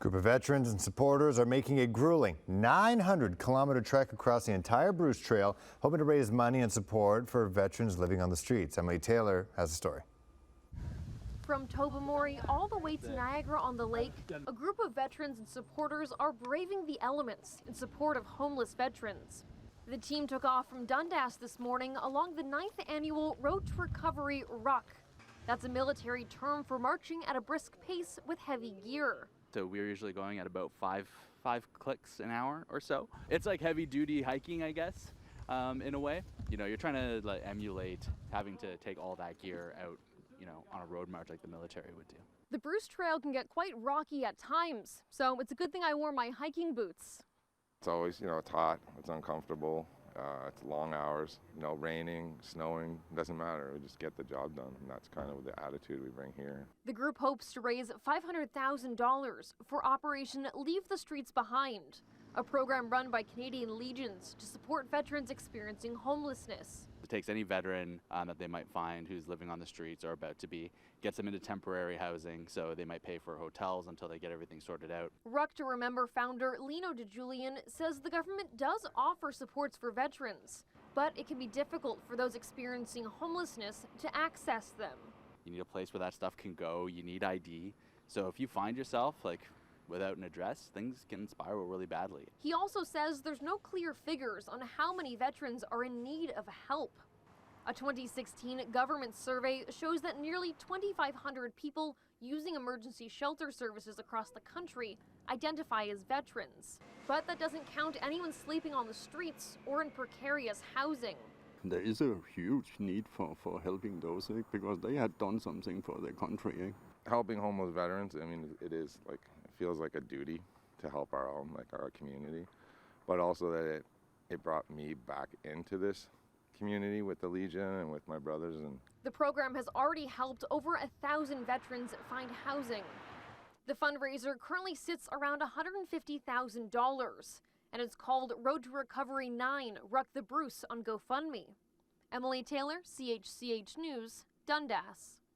Group of veterans and supporters are making a grueling 900-kilometer trek across the entire Bruce Trail, hoping to raise money and support for veterans living on the streets. Emily Taylor has the story. From Tobermory all the way to Niagara-on-the-Lake, a group of veterans and supporters are braving the elements in support of homeless veterans. The team took off from Dundas this morning along the 9th annual Road to Recovery Ruck. That's a military term for marching at a brisk pace with heavy gear. So we're usually going at about five clicks an hour or so. It's like heavy duty hiking, I guess, in a way. You know, you're trying to like emulate having to take all that gear out, you know, on a road march like the military would do. The Bruce Trail can get quite rocky at times, so it's a good thing I wore my hiking boots. It's always, you know, it's hot, it's uncomfortable, it's long hours, you know, raining, snowing, doesn't matter. We just get the job done, and that's kind of the attitude we bring here. The group hopes to raise $500,000 for Operation Leave the Streets Behind, a program run by Canadian Legions to support veterans experiencing homelessness. It takes any veteran that they might find who's living on the streets or about to be, gets them into temporary housing, so they might pay for hotels until they get everything sorted out. Ruck to Remember founder Lino Di Julio says the government does offer supports for veterans, but it can be difficult for those experiencing homelessness to access them. You need a place where that stuff can go, you need ID, so if you find yourself without an address, things can spiral really badly. He also says there's no clear figures on how many veterans are in need of help. A 2016 government survey shows that nearly 2,500 people using emergency shelter services across the country identify as veterans. But that doesn't count anyone sleeping on the streets or in precarious housing. There is a huge need for helping those because they had done something for their country. Helping homeless veterans, I mean, it feels like a duty to help our own, our community, but also that it brought me back into this community with the Legion and with my brothers. And the program has already helped over 1,000 veterans find housing. The fundraiser currently sits around $150,000, and it's called Road to Recovery 9, Ruck the Bruce on GoFundMe. Emily Taylor, CHCH News, Dundas.